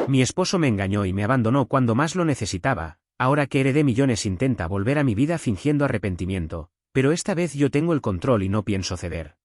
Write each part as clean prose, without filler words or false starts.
Mi esposo me engañó y me abandonó cuando más lo necesitaba. Ahora que heredé millones intenta volver a mi vida fingiendo arrepentimiento, pero esta vez yo tengo el control y no pienso ceder.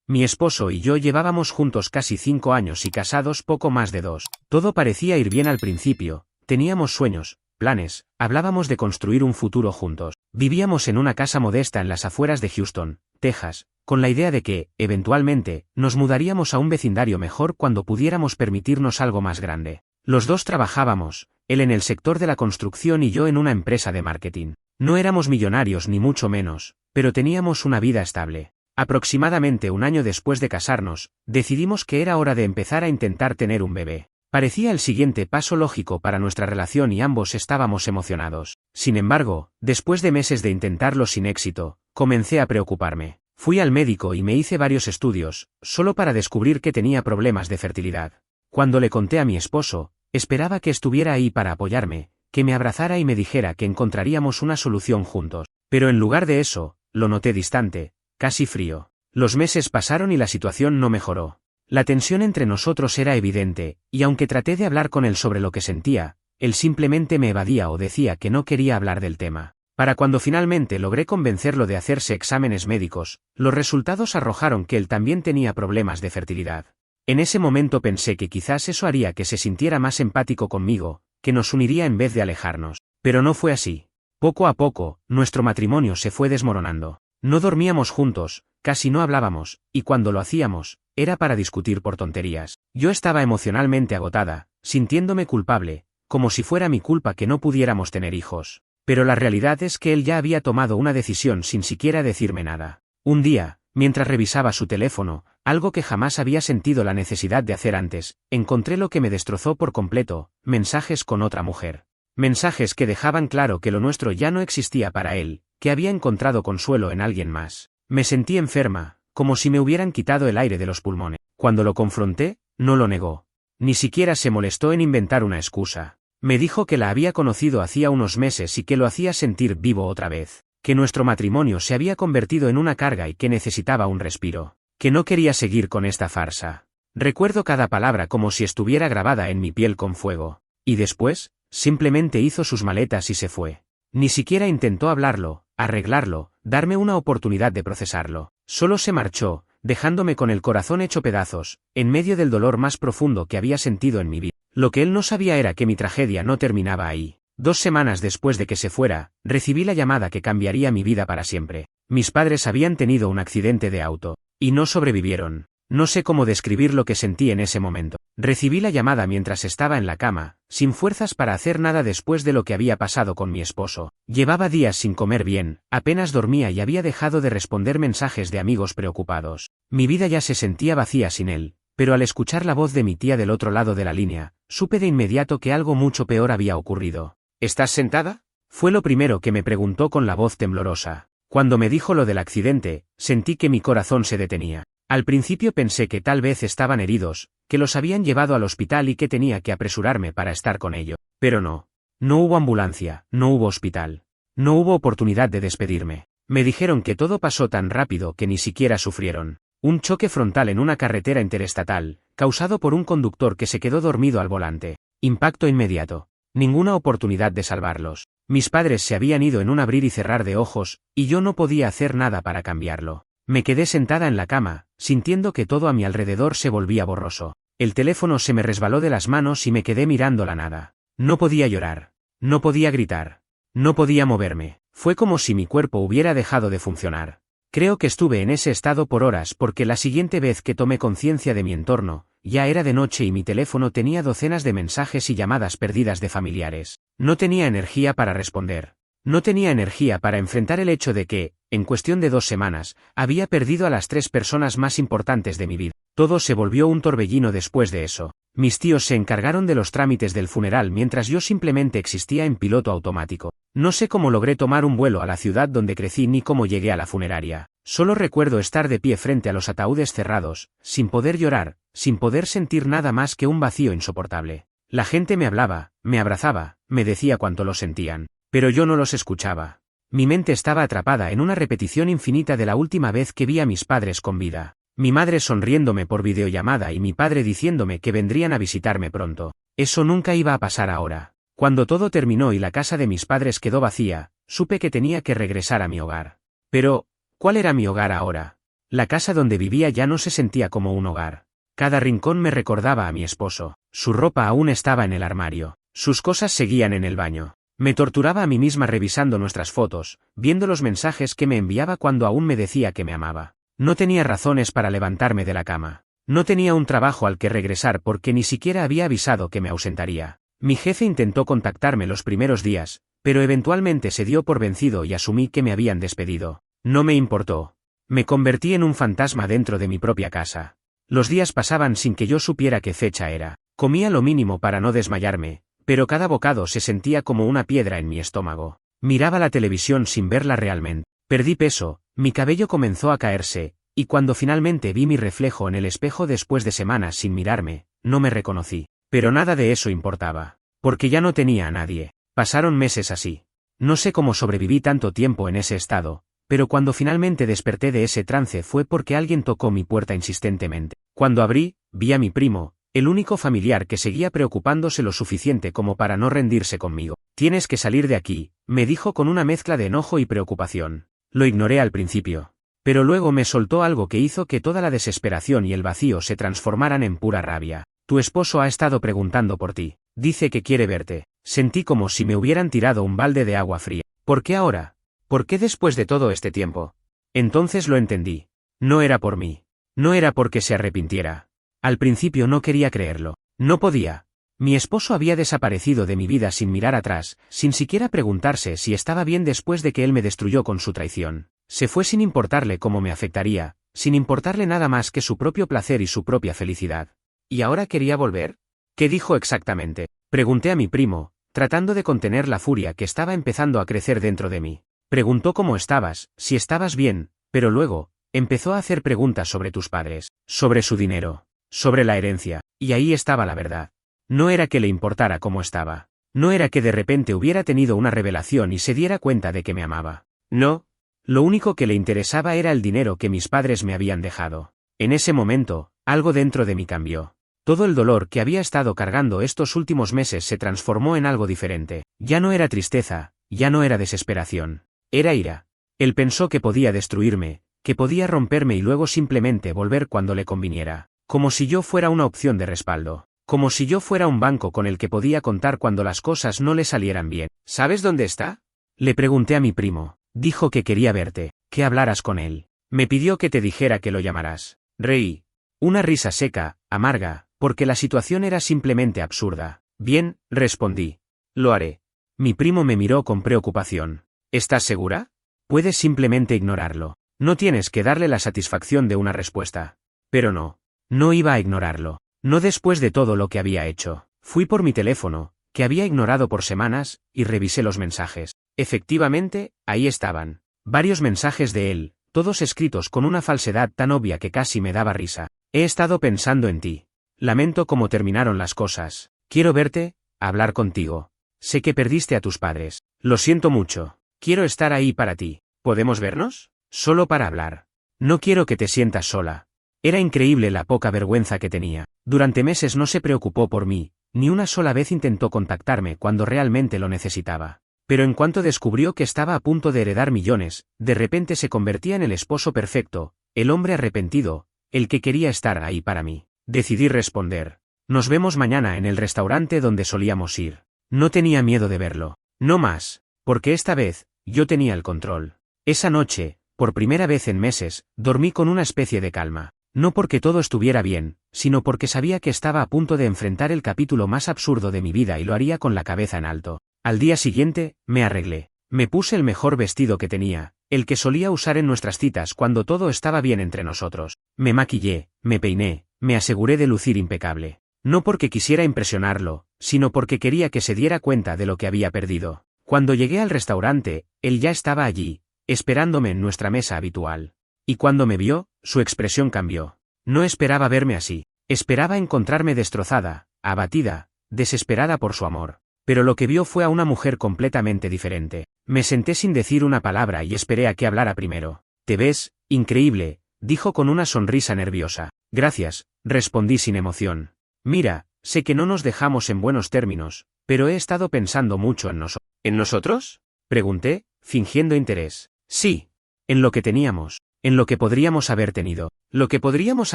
Mi esposo y yo llevábamos juntos casi 5 años y casados poco más de 2. Todo parecía ir bien al principio, teníamos sueños, planes, hablábamos de construir un futuro juntos. Vivíamos en una casa modesta en las afueras de Houston, Texas, con la idea de que, eventualmente, nos mudaríamos a un vecindario mejor cuando pudiéramos permitirnos algo más grande. Los dos trabajábamos, él en el sector de la construcción y yo en una empresa de marketing. No éramos millonarios ni mucho menos, pero teníamos una vida estable. Aproximadamente un año después de casarnos, decidimos que era hora de empezar a intentar tener un bebé. Parecía el siguiente paso lógico para nuestra relación y ambos estábamos emocionados. Sin embargo, después de meses de intentarlo sin éxito, comencé a preocuparme. Fui al médico y me hice varios estudios, solo para descubrir que tenía problemas de fertilidad. Cuando le conté a mi esposo, esperaba que estuviera ahí para apoyarme, que me abrazara y me dijera que encontraríamos una solución juntos. Pero en lugar de eso, lo noté distante, casi frío. Los meses pasaron y la situación no mejoró. La tensión entre nosotros era evidente, y aunque traté de hablar con él sobre lo que sentía, él simplemente me evadía o decía que no quería hablar del tema. Para cuando finalmente logré convencerlo de hacerse exámenes médicos, los resultados arrojaron que él también tenía problemas de fertilidad. En ese momento pensé que quizás eso haría que se sintiera más empático conmigo, que nos uniría en vez de alejarnos. Pero no fue así. Poco a poco, nuestro matrimonio se fue desmoronando. No dormíamos juntos, casi no hablábamos, y cuando lo hacíamos, era para discutir por tonterías. Yo estaba emocionalmente agotada, sintiéndome culpable, como si fuera mi culpa que no pudiéramos tener hijos. Pero la realidad es que él ya había tomado una decisión sin siquiera decirme nada. Un día, mientras revisaba su teléfono, algo que jamás había sentido la necesidad de hacer antes, encontré lo que me destrozó por completo: mensajes con otra mujer. Mensajes que dejaban claro que lo nuestro ya no existía para él, que había encontrado consuelo en alguien más. Me sentí enferma, como si me hubieran quitado el aire de los pulmones. Cuando lo confronté, no lo negó. Ni siquiera se molestó en inventar una excusa. Me dijo que la había conocido hacía unos meses y que lo hacía sentir vivo otra vez, que nuestro matrimonio se había convertido en una carga y que necesitaba un respiro, que no quería seguir con esta farsa. Recuerdo cada palabra como si estuviera grabada en mi piel con fuego. Y después, simplemente hizo sus maletas y se fue. Ni siquiera intentó hablarlo, arreglarlo, darme una oportunidad de procesarlo. Solo se marchó, dejándome con el corazón hecho pedazos, en medio del dolor más profundo que había sentido en mi vida. Lo que él no sabía era que mi tragedia no terminaba ahí. 2 semanas después de que se fuera, recibí la llamada que cambiaría mi vida para siempre. Mis padres habían tenido un accidente de auto, y no sobrevivieron. No sé cómo describir lo que sentí en ese momento. Recibí la llamada mientras estaba en la cama, sin fuerzas para hacer nada después de lo que había pasado con mi esposo. Llevaba días sin comer bien, apenas dormía y había dejado de responder mensajes de amigos preocupados. Mi vida ya se sentía vacía sin él, pero al escuchar la voz de mi tía del otro lado de la línea, supe de inmediato que algo mucho peor había ocurrido. ¿Estás sentada?, fue lo primero que me preguntó con la voz temblorosa. Cuando me dijo lo del accidente, sentí que mi corazón se detenía. Al principio pensé que tal vez estaban heridos, que los habían llevado al hospital y que tenía que apresurarme para estar con ellos. Pero no. No hubo ambulancia, no hubo hospital. No hubo oportunidad de despedirme. Me dijeron que todo pasó tan rápido que ni siquiera sufrieron. Un choque frontal en una carretera interestatal, causado por un conductor que se quedó dormido al volante. Impacto inmediato. Ninguna oportunidad de salvarlos. Mis padres se habían ido en un abrir y cerrar de ojos, y yo no podía hacer nada para cambiarlo. Me quedé sentada en la cama, sintiendo que todo a mi alrededor se volvía borroso. El teléfono se me resbaló de las manos y me quedé mirando la nada. No podía llorar. No podía gritar. No podía moverme. Fue como si mi cuerpo hubiera dejado de funcionar. Creo que estuve en ese estado por horas porque la siguiente vez que tomé conciencia de mi entorno, ya era de noche y mi teléfono tenía docenas de mensajes y llamadas perdidas de familiares. No tenía energía para responder. No tenía energía para enfrentar el hecho de que, en cuestión de 2 semanas, había perdido a las 3 personas más importantes de mi vida. Todo se volvió un torbellino después de eso. Mis tíos se encargaron de los trámites del funeral mientras yo simplemente existía en piloto automático. No sé cómo logré tomar un vuelo a la ciudad donde crecí ni cómo llegué a la funeraria. Solo recuerdo estar de pie frente a los ataúdes cerrados, sin poder llorar, sin poder sentir nada más que un vacío insoportable. La gente me hablaba, me abrazaba, me decía cuánto lo sentían. Pero yo no los escuchaba. Mi mente estaba atrapada en una repetición infinita de la última vez que vi a mis padres con vida. Mi madre sonriéndome por videollamada y mi padre diciéndome que vendrían a visitarme pronto. Eso nunca iba a pasar ahora. Cuando todo terminó y la casa de mis padres quedó vacía, supe que tenía que regresar a mi hogar. Pero, ¿cuál era mi hogar ahora? La casa donde vivía ya no se sentía como un hogar. Cada rincón me recordaba a mi esposo. Su ropa aún estaba en el armario. Sus cosas seguían en el baño. Me torturaba a mí misma revisando nuestras fotos, viendo los mensajes que me enviaba cuando aún me decía que me amaba. No tenía razones para levantarme de la cama. No tenía un trabajo al que regresar porque ni siquiera había avisado que me ausentaría. Mi jefe intentó contactarme los primeros días, pero eventualmente se dio por vencido y asumí que me habían despedido. No me importó. Me convertí en un fantasma dentro de mi propia casa. Los días pasaban sin que yo supiera qué fecha era. Comía lo mínimo para no desmayarme, pero cada bocado se sentía como una piedra en mi estómago. Miraba la televisión sin verla realmente. Perdí peso, mi cabello comenzó a caerse, y cuando finalmente vi mi reflejo en el espejo después de semanas sin mirarme, no me reconocí. Pero nada de eso importaba, porque ya no tenía a nadie. Pasaron meses así. No sé cómo sobreviví tanto tiempo en ese estado, pero cuando finalmente desperté de ese trance fue porque alguien tocó mi puerta insistentemente. Cuando abrí, vi a mi primo, el único familiar que seguía preocupándose lo suficiente como para no rendirse conmigo. Tienes que salir de aquí, me dijo con una mezcla de enojo y preocupación. Lo ignoré al principio. Pero luego me soltó algo que hizo que toda la desesperación y el vacío se transformaran en pura rabia. Tu esposo ha estado preguntando por ti. Dice que quiere verte. Sentí como si me hubieran tirado un balde de agua fría. ¿Por qué ahora? ¿Por qué después de todo este tiempo? Entonces lo entendí. No era por mí. No era porque se arrepintiera. Al principio no quería creerlo. No podía. Mi esposo había desaparecido de mi vida sin mirar atrás, sin siquiera preguntarse si estaba bien después de que él me destruyó con su traición. Se fue sin importarle cómo me afectaría, sin importarle nada más que su propio placer y su propia felicidad. ¿Y ahora quería volver? ¿Qué dijo exactamente? Pregunté a mi primo, tratando de contener la furia que estaba empezando a crecer dentro de mí. Preguntó cómo estabas, si estabas bien, pero luego, empezó a hacer preguntas sobre tus padres, sobre su dinero, sobre la herencia, y ahí estaba la verdad. No era que le importara cómo estaba. No era que de repente hubiera tenido una revelación y se diera cuenta de que me amaba. No. Lo único que le interesaba era el dinero que mis padres me habían dejado. En ese momento, algo dentro de mí cambió. Todo el dolor que había estado cargando estos últimos meses se transformó en algo diferente. Ya no era tristeza, ya no era desesperación. Era ira. Él pensó que podía destruirme, que podía romperme y luego simplemente volver cuando le conviniera. Como si yo fuera una opción de respaldo. Como si yo fuera un banco con el que podía contar cuando las cosas no le salieran bien. ¿Sabes dónde está? Le pregunté a mi primo. Dijo que quería verte, que hablaras con él. Me pidió que te dijera que lo llamarás. Reí. Una risa seca, amarga, porque la situación era simplemente absurda. Bien, respondí. Lo haré. Mi primo me miró con preocupación. ¿Estás segura? Puedes simplemente ignorarlo. No tienes que darle la satisfacción de una respuesta. Pero no. No iba a ignorarlo. No después de todo lo que había hecho. Fui por mi teléfono, que había ignorado por semanas, y revisé los mensajes. Efectivamente, ahí estaban. Varios mensajes de él, todos escritos con una falsedad tan obvia que casi me daba risa. He estado pensando en ti. Lamento cómo terminaron las cosas. Quiero verte, hablar contigo. Sé que perdiste a tus padres. Lo siento mucho. Quiero estar ahí para ti. ¿Podemos vernos? Solo para hablar. No quiero que te sientas sola. Era increíble la poca vergüenza que tenía. Durante meses no se preocupó por mí, ni una sola vez intentó contactarme cuando realmente lo necesitaba. Pero en cuanto descubrió que estaba a punto de heredar millones, de repente se convertía en el esposo perfecto, el hombre arrepentido, el que quería estar ahí para mí. Decidí responder. Nos vemos mañana en el restaurante donde solíamos ir. No tenía miedo de verlo. No más, porque esta vez, yo tenía el control. Esa noche, por primera vez en meses, dormí con una especie de calma. No porque todo estuviera bien, sino porque sabía que estaba a punto de enfrentar el capítulo más absurdo de mi vida y lo haría con la cabeza en alto. Al día siguiente, me arreglé. Me puse el mejor vestido que tenía, el que solía usar en nuestras citas cuando todo estaba bien entre nosotros. Me maquillé, me peiné, me aseguré de lucir impecable. No porque quisiera impresionarlo, sino porque quería que se diera cuenta de lo que había perdido. Cuando llegué al restaurante, él ya estaba allí, esperándome en nuestra mesa habitual. Y cuando me vio, su expresión cambió. No esperaba verme así. Esperaba encontrarme destrozada, abatida, desesperada por su amor. Pero lo que vio fue a una mujer completamente diferente. Me senté sin decir una palabra y esperé a que hablara primero. Te ves increíble, dijo con una sonrisa nerviosa. Gracias, respondí sin emoción. Mira, sé que no nos dejamos en buenos términos, pero he estado pensando mucho en nosotros. ¿En nosotros? Pregunté, fingiendo interés. Sí. En lo que teníamos. En lo que podríamos haber tenido. ¿Lo que podríamos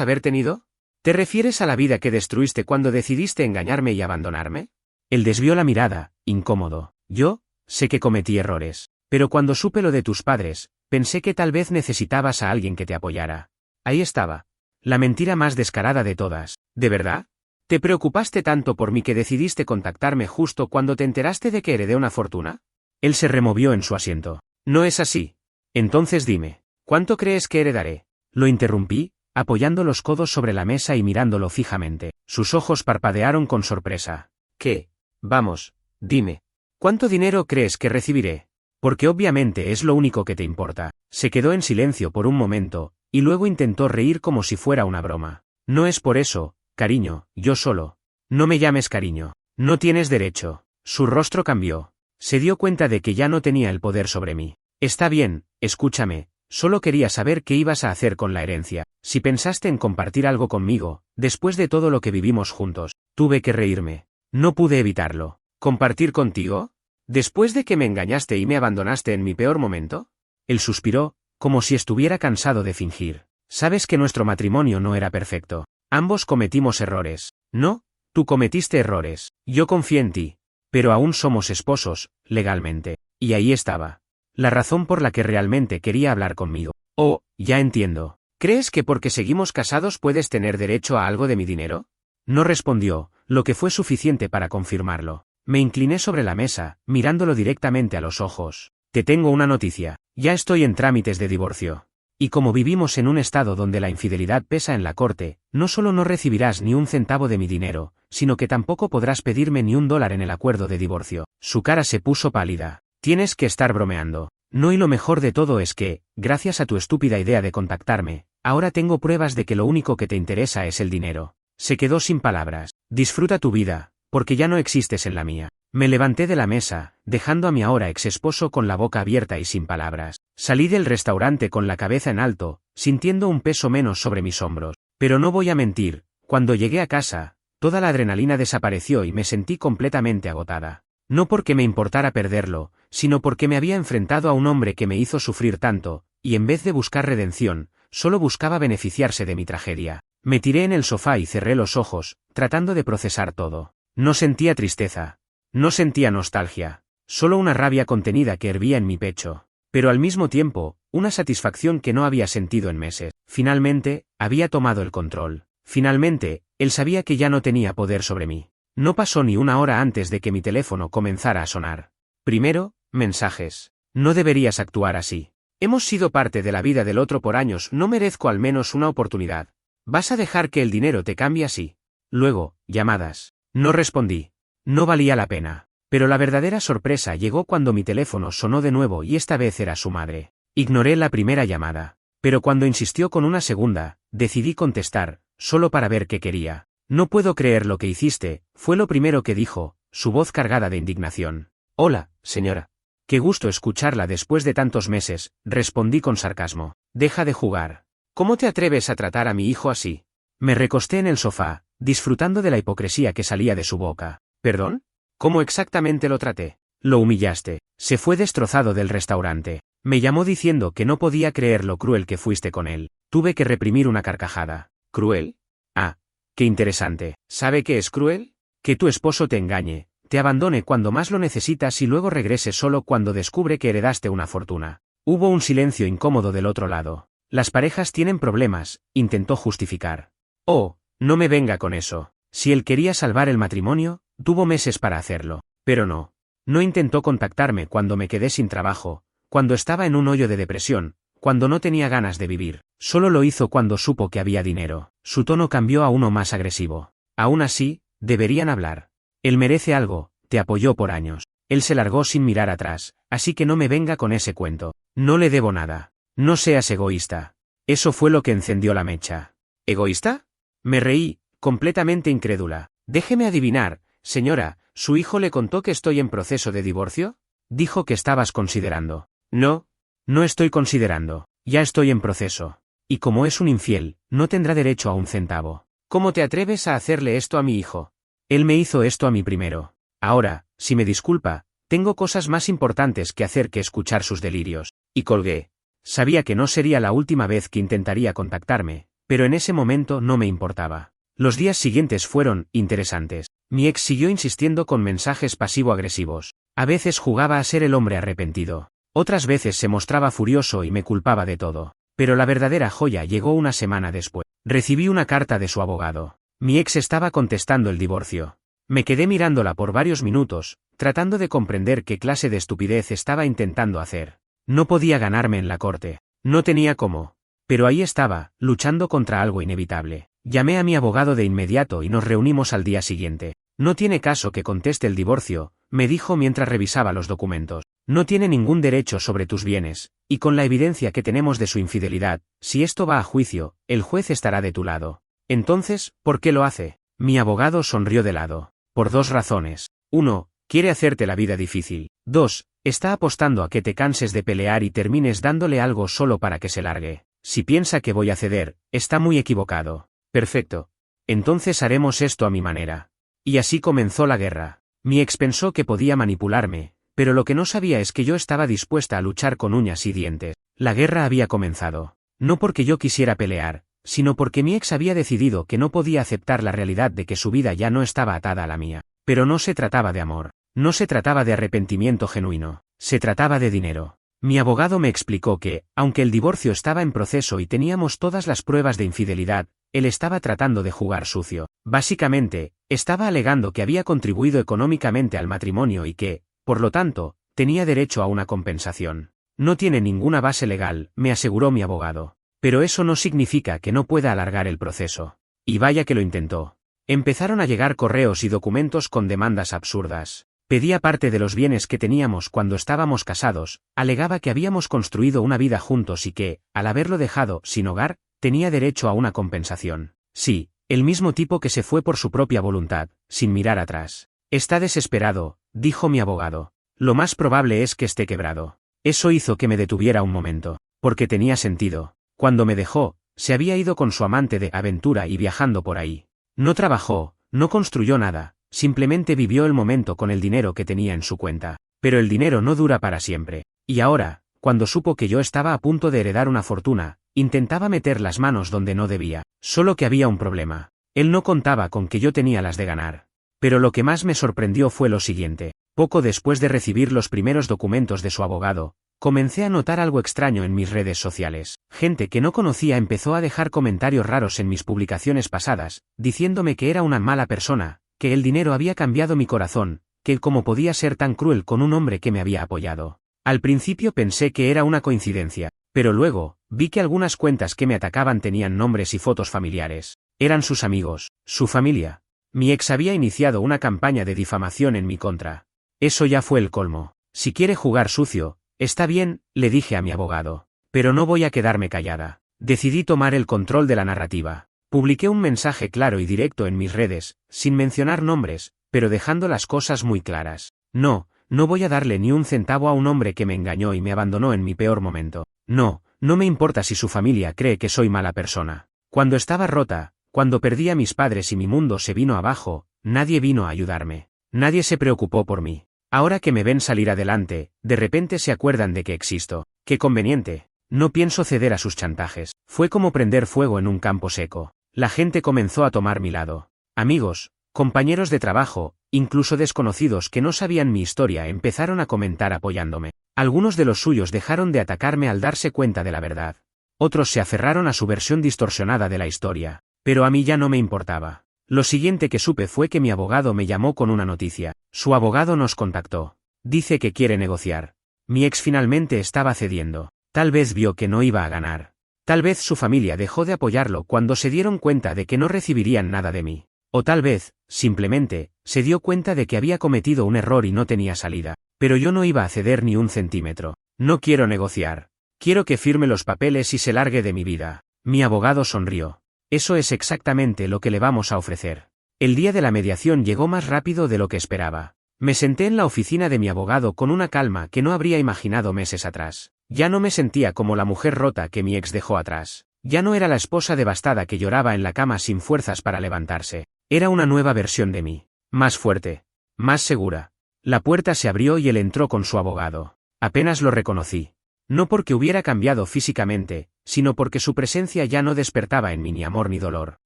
haber tenido? ¿Te refieres a la vida que destruiste cuando decidiste engañarme y abandonarme? Él desvió la mirada, incómodo. Yo, sé que cometí errores. Pero cuando supe lo de tus padres, pensé que tal vez necesitabas a alguien que te apoyara. Ahí estaba. La mentira más descarada de todas. ¿De verdad? ¿Te preocupaste tanto por mí que decidiste contactarme justo cuando te enteraste de que heredé una fortuna? Él se removió en su asiento. No es así. Entonces dime, ¿cuánto crees que heredaré? Lo interrumpí, apoyando los codos sobre la mesa y mirándolo fijamente. Sus ojos parpadearon con sorpresa. ¿Qué? Vamos, dime. ¿Cuánto dinero crees que recibiré? Porque obviamente es lo único que te importa. Se quedó en silencio por un momento, y luego intentó reír como si fuera una broma. No es por eso, cariño, yo solo. No me llames cariño. No tienes derecho. Su rostro cambió. Se dio cuenta de que ya no tenía el poder sobre mí. Está bien, escúchame, solo quería saber qué ibas a hacer con la herencia. Si pensaste en compartir algo conmigo, después de todo lo que vivimos juntos, tuve que reírme. No pude evitarlo. ¿Compartir contigo? ¿Después de que me engañaste y me abandonaste en mi peor momento? Él suspiró, como si estuviera cansado de fingir. Sabes que nuestro matrimonio no era perfecto. Ambos cometimos errores. No, tú cometiste errores. Yo confié en ti. Pero aún somos esposos, legalmente. Y ahí estaba. La razón por la que realmente quería hablar conmigo. Oh, ya entiendo. ¿Crees que porque seguimos casados puedes tener derecho a algo de mi dinero? No respondió, lo que fue suficiente para confirmarlo. Me incliné sobre la mesa, mirándolo directamente a los ojos. Te tengo una noticia. Ya estoy en trámites de divorcio. Y como vivimos en un estado donde la infidelidad pesa en la corte, no solo no recibirás ni un centavo de mi dinero, sino que tampoco podrás pedirme ni $1 en el acuerdo de divorcio. Su cara se puso pálida. Tienes que estar bromeando. No, y lo mejor de todo es que, gracias a tu estúpida idea de contactarme, ahora tengo pruebas de que lo único que te interesa es el dinero. Se quedó sin palabras. Disfruta tu vida, porque ya no existes en la mía. Me levanté de la mesa, dejando a mi ahora ex esposo con la boca abierta y sin palabras. Salí del restaurante con la cabeza en alto, sintiendo un peso menos sobre mis hombros. Pero no voy a mentir, cuando llegué a casa, toda la adrenalina desapareció y me sentí completamente agotada. No porque me importara perderlo, sino porque me había enfrentado a un hombre que me hizo sufrir tanto, y en vez de buscar redención, solo buscaba beneficiarse de mi tragedia. Me tiré en el sofá y cerré los ojos, tratando de procesar todo. No sentía tristeza. No sentía nostalgia. Solo una rabia contenida que hervía en mi pecho. Pero al mismo tiempo, una satisfacción que no había sentido en meses. Finalmente, había tomado el control. Finalmente, él sabía que ya no tenía poder sobre mí. No pasó ni una hora antes de que mi teléfono comenzara a sonar. Primero, mensajes. No deberías actuar así. Hemos sido parte de la vida del otro por años, no merezco al menos una oportunidad. ¿Vas a dejar que el dinero te cambie así? Luego, llamadas. No respondí. No valía la pena. Pero la verdadera sorpresa llegó cuando mi teléfono sonó de nuevo y esta vez era su madre. Ignoré la primera llamada. Pero cuando insistió con una segunda, decidí contestar, solo para ver qué quería. No puedo creer lo que hiciste, fue lo primero que dijo, su voz cargada de indignación. Hola, señora. Qué gusto escucharla después de tantos meses, respondí con sarcasmo. Deja de jugar. ¿Cómo te atreves a tratar a mi hijo así? Me recosté en el sofá, disfrutando de la hipocresía que salía de su boca. ¿Perdón? ¿Cómo exactamente lo traté? Lo humillaste. Se fue destrozado del restaurante. Me llamó diciendo que no podía creer lo cruel que fuiste con él. Tuve que reprimir una carcajada. ¿Cruel? Ah, qué interesante. ¿Sabe qué es cruel? Que tu esposo te engañe, te abandone cuando más lo necesitas y luego regrese solo cuando descubre que heredaste una fortuna. Hubo un silencio incómodo del otro lado. Las parejas tienen problemas, intentó justificar. Oh, no me venga con eso. Si él quería salvar el matrimonio, tuvo meses para hacerlo. Pero no. No intentó contactarme cuando me quedé sin trabajo, cuando estaba en un hoyo de depresión, cuando no tenía ganas de vivir. Solo lo hizo cuando supo que había dinero. Su tono cambió a uno más agresivo. Aún así, deberían hablar. Él merece algo, te apoyó por años. Él se largó sin mirar atrás, así que no me venga con ese cuento. No le debo nada. No seas egoísta. Eso fue lo que encendió la mecha. ¿Egoísta? Me reí, completamente incrédula. Déjeme adivinar, señora, ¿su hijo le contó que estoy en proceso de divorcio? Dijo que estabas considerando. No, no estoy considerando. Ya estoy en proceso. Y como es un infiel, no tendrá derecho a un centavo. ¿Cómo te atreves a hacerle esto a mi hijo? Él me hizo esto a mí primero. Ahora, si me disculpa, tengo cosas más importantes que hacer que escuchar sus delirios. Y colgué. Sabía que no sería la última vez que intentaría contactarme, pero en ese momento no me importaba. Los días siguientes fueron interesantes. Mi ex siguió insistiendo con mensajes pasivo-agresivos. A veces jugaba a ser el hombre arrepentido. Otras veces se mostraba furioso y me culpaba de todo. Pero la verdadera joya llegó una semana después. Recibí una carta de su abogado. Mi ex estaba contestando el divorcio. Me quedé mirándola por varios minutos, tratando de comprender qué clase de estupidez estaba intentando hacer. No podía ganarme en la corte. No tenía cómo. Pero ahí estaba, luchando contra algo inevitable. Llamé a mi abogado de inmediato y nos reunimos al día siguiente. No tiene caso que conteste el divorcio, me dijo mientras revisaba los documentos. No tiene ningún derecho sobre tus bienes, y con la evidencia que tenemos de su infidelidad, si esto va a juicio, el juez estará de tu lado. Entonces, ¿por qué lo hace? Mi abogado sonrió de lado. Por 2 razones. 1. Quiere hacerte la vida difícil. 2. Está apostando a que te canses de pelear y termines dándole algo solo para que se largue. Si piensa que voy a ceder, está muy equivocado. Perfecto. Entonces haremos esto a mi manera. Y así comenzó la guerra. Mi ex pensó que podía manipularme, pero lo que no sabía es que yo estaba dispuesta a luchar con uñas y dientes. La guerra había comenzado. No porque yo quisiera pelear, sino porque mi ex había decidido que no podía aceptar la realidad de que su vida ya no estaba atada a la mía. Pero no se trataba de amor. No se trataba de arrepentimiento genuino. Se trataba de dinero. Mi abogado me explicó que, aunque el divorcio estaba en proceso y teníamos todas las pruebas de infidelidad, él estaba tratando de jugar sucio. Básicamente, estaba alegando que había contribuido económicamente al matrimonio y que, por lo tanto, tenía derecho a una compensación. No tiene ninguna base legal, me aseguró mi abogado. Pero eso no significa que no pueda alargar el proceso. Y vaya que lo intentó. Empezaron a llegar correos y documentos con demandas absurdas. Pedía parte de los bienes que teníamos cuando estábamos casados, alegaba que habíamos construido una vida juntos y que, al haberlo dejado sin hogar, tenía derecho a una compensación. Sí, el mismo tipo que se fue por su propia voluntad, sin mirar atrás. Está desesperado, dijo mi abogado. Lo más probable es que esté quebrado. Eso hizo que me detuviera un momento, porque tenía sentido. Cuando me dejó, se había ido con su amante de aventura y viajando por ahí. No trabajó, no construyó nada, simplemente vivió el momento con el dinero que tenía en su cuenta. Pero el dinero no dura para siempre. Y ahora, cuando supo que yo estaba a punto de heredar una fortuna, intentaba meter las manos donde no debía. Solo que había un problema. Él no contaba con que yo tenía las de ganar. Pero lo que más me sorprendió fue lo siguiente. Poco después de recibir los primeros documentos de su abogado, comencé a notar algo extraño en mis redes sociales. Gente que no conocía empezó a dejar comentarios raros en mis publicaciones pasadas, diciéndome que era una mala persona, que el dinero había cambiado mi corazón, que cómo podía ser tan cruel con un hombre que me había apoyado. Al principio pensé que era una coincidencia, pero luego, vi que algunas cuentas que me atacaban tenían nombres y fotos familiares. Eran sus amigos, su familia. Mi ex había iniciado una campaña de difamación en mi contra. Eso ya fue el colmo. Si quiere jugar sucio, está bien, le dije a mi abogado. Pero no voy a quedarme callada. Decidí tomar el control de la narrativa. Publiqué un mensaje claro y directo en mis redes, sin mencionar nombres, pero dejando las cosas muy claras. No voy a darle ni un centavo a un hombre que me engañó y me abandonó en mi peor momento. No me importa si su familia cree que soy mala persona. Cuando estaba rota, cuando perdí a mis padres y mi mundo se vino abajo, nadie vino a ayudarme. Nadie se preocupó por mí. Ahora que me ven salir adelante, de repente se acuerdan de que existo. ¡Qué conveniente! No pienso ceder a sus chantajes. Fue como prender fuego en un campo seco. La gente comenzó a tomar mi lado. Amigos, compañeros de trabajo, incluso desconocidos que no sabían mi historia empezaron a comentar apoyándome. Algunos de los suyos dejaron de atacarme al darse cuenta de la verdad. Otros se aferraron a su versión distorsionada de la historia. Pero a mí ya no me importaba. Lo siguiente que supe fue que mi abogado me llamó con una noticia. Su abogado nos contactó. Dice que quiere negociar. Mi ex finalmente estaba cediendo. Tal vez vio que no iba a ganar. Tal vez su familia dejó de apoyarlo cuando se dieron cuenta de que no recibirían nada de mí. O tal vez, simplemente, se dio cuenta de que había cometido un error y no tenía salida. Pero yo no iba a ceder ni un centímetro. No quiero negociar. Quiero que firme los papeles y se largue de mi vida. Mi abogado sonrió. Eso es exactamente lo que le vamos a ofrecer. El día de la mediación llegó más rápido de lo que esperaba. Me senté en la oficina de mi abogado con una calma que no habría imaginado meses atrás. Ya no me sentía como la mujer rota que mi ex dejó atrás. Ya no era la esposa devastada que lloraba en la cama sin fuerzas para levantarse. Era una nueva versión de mí. Más fuerte. Más segura. La puerta se abrió y él entró con su abogado. Apenas lo reconocí. No porque hubiera cambiado físicamente, sino porque su presencia ya no despertaba en mí ni amor ni dolor,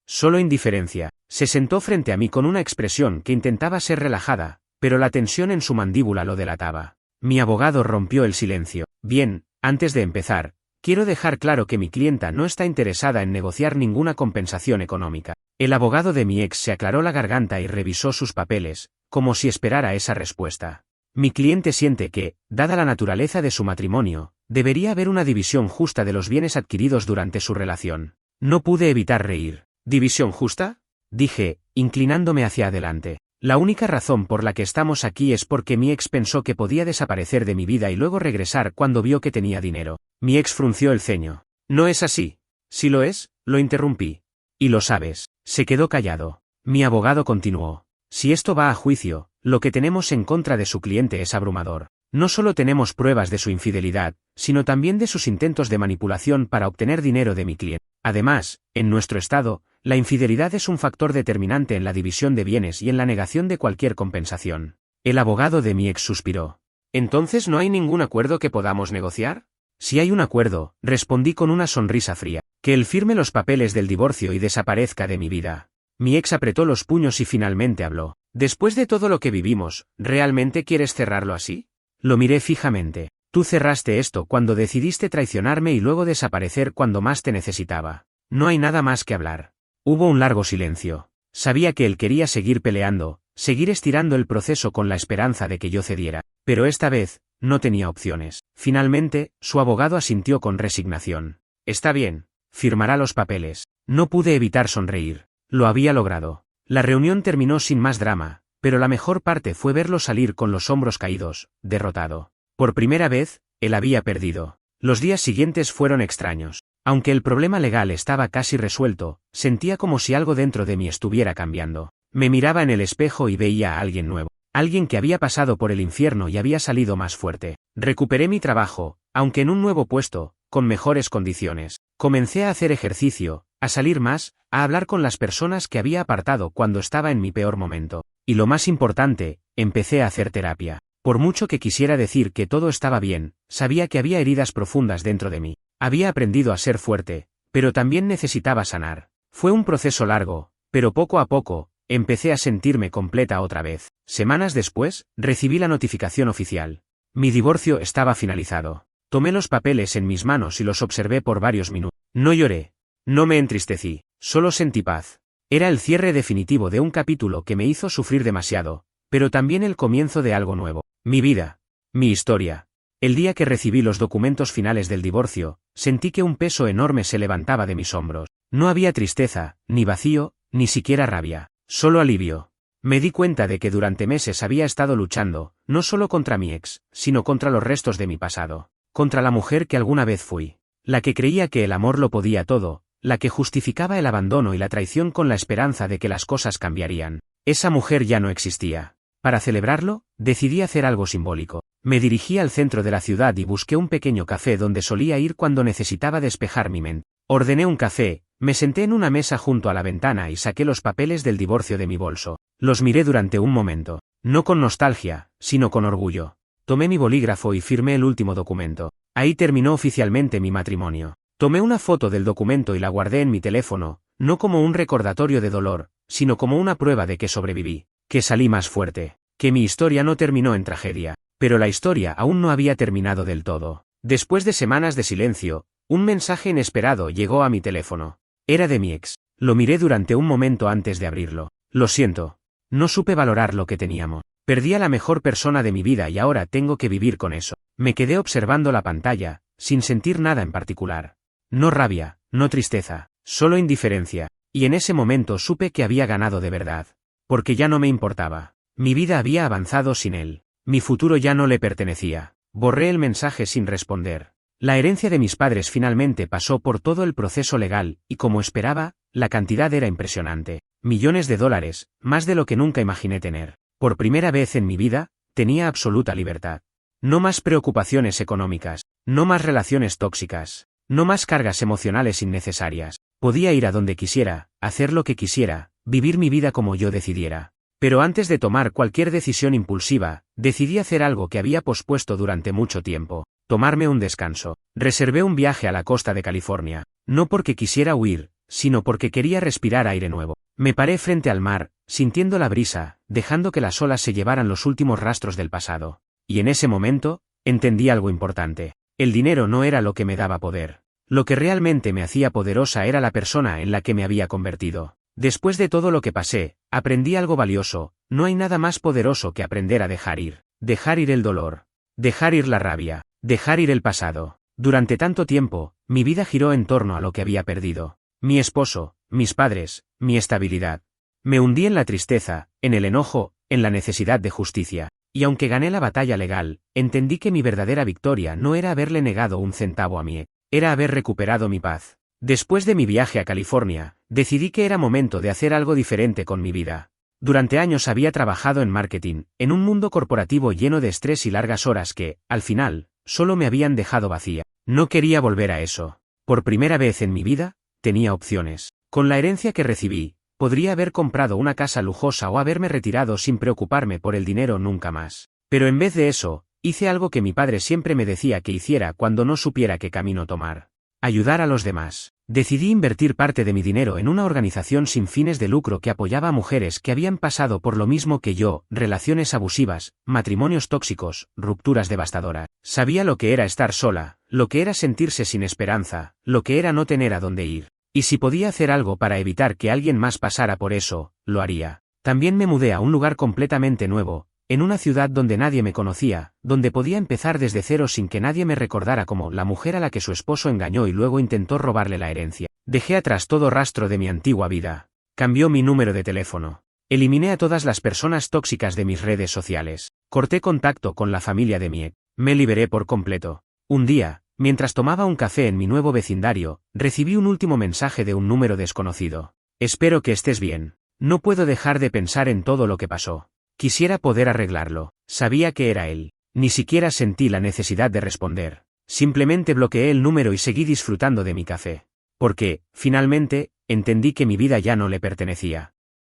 solo indiferencia. Se sentó frente a mí con una expresión que intentaba ser relajada, pero la tensión en su mandíbula lo delataba. Mi abogado rompió el silencio. Bien, antes de empezar, quiero dejar claro que mi clienta no está interesada en negociar ninguna compensación económica. El abogado de mi ex se aclaró la garganta y revisó sus papeles, como si esperara esa respuesta. Mi cliente siente que, dada la naturaleza de su matrimonio, debería haber una división justa de los bienes adquiridos durante su relación. No pude evitar reír. ¿División justa?, dije, inclinándome hacia adelante. La única razón por la que estamos aquí es porque mi ex pensó que podía desaparecer de mi vida y luego regresar cuando vio que tenía dinero. Mi ex frunció el ceño. No es así. Si lo es, lo interrumpí. Y lo sabes. Se quedó callado. Mi abogado continuó. Si esto va a juicio, lo que tenemos en contra de su cliente es abrumador. No solo tenemos pruebas de su infidelidad, sino también de sus intentos de manipulación para obtener dinero de mi cliente. Además, en nuestro estado, la infidelidad es un factor determinante en la división de bienes y en la negación de cualquier compensación. El abogado de mi ex suspiró. ¿Entonces no hay ningún acuerdo que podamos negociar? Si hay un acuerdo, respondí con una sonrisa fría, que él firme los papeles del divorcio y desaparezca de mi vida. Mi ex apretó los puños y finalmente habló. Después de todo lo que vivimos, ¿realmente quieres cerrarlo así? Lo miré fijamente. Tú cerraste esto cuando decidiste traicionarme y luego desaparecer cuando más te necesitaba. No hay nada más que hablar. Hubo un largo silencio. Sabía que él quería seguir peleando, seguir estirando el proceso con la esperanza de que yo cediera, pero esta vez, no tenía opciones. Finalmente, su abogado asintió con resignación. Está bien, firmará los papeles. No pude evitar sonreír. Lo había logrado. La reunión terminó sin más drama, pero la mejor parte fue verlo salir con los hombros caídos, derrotado. Por primera vez, él había perdido. Los días siguientes fueron extraños. Aunque el problema legal estaba casi resuelto, sentía como si algo dentro de mí estuviera cambiando. Me miraba en el espejo y veía a alguien nuevo. Alguien que había pasado por el infierno y había salido más fuerte. Recuperé mi trabajo, aunque en un nuevo puesto, con mejores condiciones. Comencé a hacer ejercicio, a salir más, a hablar con las personas que había apartado cuando estaba en mi peor momento. Y lo más importante, empecé a hacer terapia. Por mucho que quisiera decir que todo estaba bien, sabía que había heridas profundas dentro de mí. Había aprendido a ser fuerte, pero también necesitaba sanar. Fue un proceso largo, pero poco a poco, empecé a sentirme completa otra vez. Semanas después, recibí la notificación oficial. Mi divorcio estaba finalizado. Tomé los papeles en mis manos y los observé por varios minutos. No lloré. No me entristecí. Solo sentí paz. Era el cierre definitivo de un capítulo que me hizo sufrir demasiado, pero también el comienzo de algo nuevo. Mi vida. Mi historia. El día que recibí los documentos finales del divorcio, sentí que un peso enorme se levantaba de mis hombros. No había tristeza, ni vacío, ni siquiera rabia. Solo alivio. Me di cuenta de que durante meses había estado luchando, no solo contra mi ex, sino contra los restos de mi pasado. Contra la mujer que alguna vez fui. La que creía que el amor lo podía todo, la que justificaba el abandono y la traición con la esperanza de que las cosas cambiarían. Esa mujer ya no existía. Para celebrarlo, decidí hacer algo simbólico. Me dirigí al centro de la ciudad y busqué un pequeño café donde solía ir cuando necesitaba despejar mi mente. Ordené un café, me senté en una mesa junto a la ventana y saqué los papeles del divorcio de mi bolso. Los miré durante un momento. No con nostalgia, sino con orgullo. Tomé mi bolígrafo y firmé el último documento. Ahí terminó oficialmente mi matrimonio. Tomé una foto del documento y la guardé en mi teléfono, no como un recordatorio de dolor, sino como una prueba de que sobreviví, que salí más fuerte, que mi historia no terminó en tragedia. Pero la historia aún no había terminado del todo. Después de semanas de silencio, un mensaje inesperado llegó a mi teléfono. Era de mi ex. Lo miré durante un momento antes de abrirlo. Lo siento. No supe valorar lo que teníamos. Perdí a la mejor persona de mi vida y ahora tengo que vivir con eso. Me quedé observando la pantalla, sin sentir nada en particular. No rabia, no tristeza, solo indiferencia. Y en ese momento supe que había ganado de verdad. Porque ya no me importaba. Mi vida había avanzado sin él. Mi futuro ya no le pertenecía. Borré el mensaje sin responder. La herencia de mis padres finalmente pasó por todo el proceso legal, y como esperaba, la cantidad era impresionante. Millones de dólares, más de lo que nunca imaginé tener. Por primera vez en mi vida, tenía absoluta libertad. No más preocupaciones económicas, no más relaciones tóxicas. No más cargas emocionales innecesarias. Podía ir a donde quisiera, hacer lo que quisiera, vivir mi vida como yo decidiera. Pero antes de tomar cualquier decisión impulsiva, decidí hacer algo que había pospuesto durante mucho tiempo: tomarme un descanso. Reservé un viaje a la costa de California, no porque quisiera huir, sino porque quería respirar aire nuevo. Me paré frente al mar, sintiendo la brisa, dejando que las olas se llevaran los últimos rastros del pasado. Y en ese momento, entendí algo importante. El dinero no era lo que me daba poder. Lo que realmente me hacía poderosa era la persona en la que me había convertido. Después de todo lo que pasé, aprendí algo valioso: no hay nada más poderoso que aprender a dejar ir. Dejar ir el dolor. Dejar ir la rabia. Dejar ir el pasado. Durante tanto tiempo, mi vida giró en torno a lo que había perdido. Mi esposo, mis padres, mi estabilidad. Me hundí en la tristeza, en el enojo, en la necesidad de justicia. Y aunque gané la batalla legal, entendí que mi verdadera victoria no era haberle negado un centavo a mi ex, era haber recuperado mi paz. Después de mi viaje a California, decidí que era momento de hacer algo diferente con mi vida. Durante años había trabajado en marketing, en un mundo corporativo lleno de estrés y largas horas que, al final, solo me habían dejado vacía. No quería volver a eso. Por primera vez en mi vida, tenía opciones. Con la herencia que recibí, podría haber comprado una casa lujosa o haberme retirado sin preocuparme por el dinero nunca más. Pero en vez de eso, hice algo que mi padre siempre me decía que hiciera cuando no supiera qué camino tomar: ayudar a los demás. Decidí invertir parte de mi dinero en una organización sin fines de lucro que apoyaba a mujeres que habían pasado por lo mismo que yo: relaciones abusivas, matrimonios tóxicos, rupturas devastadoras. Sabía lo que era estar sola, lo que era sentirse sin esperanza, lo que era no tener a dónde ir. Y si podía hacer algo para evitar que alguien más pasara por eso, lo haría. También me mudé a un lugar completamente nuevo, en una ciudad donde nadie me conocía, donde podía empezar desde cero sin que nadie me recordara como la mujer a la que su esposo engañó y luego intentó robarle la herencia. Dejé atrás todo rastro de mi antigua vida. Cambió mi número de teléfono. Eliminé a todas las personas tóxicas de mis redes sociales. Corté contacto con la familia de mi ex. Me liberé por completo. Un día, mientras tomaba un café en mi nuevo vecindario, recibí un último mensaje de un número desconocido. Espero que estés bien. No puedo dejar de pensar en todo lo que pasó. Quisiera poder arreglarlo. Sabía que era él. Ni siquiera sentí la necesidad de responder. Simplemente bloqueé el número y seguí disfrutando de mi café. Porque, finalmente, entendí que mi vida ya no le pertenecía.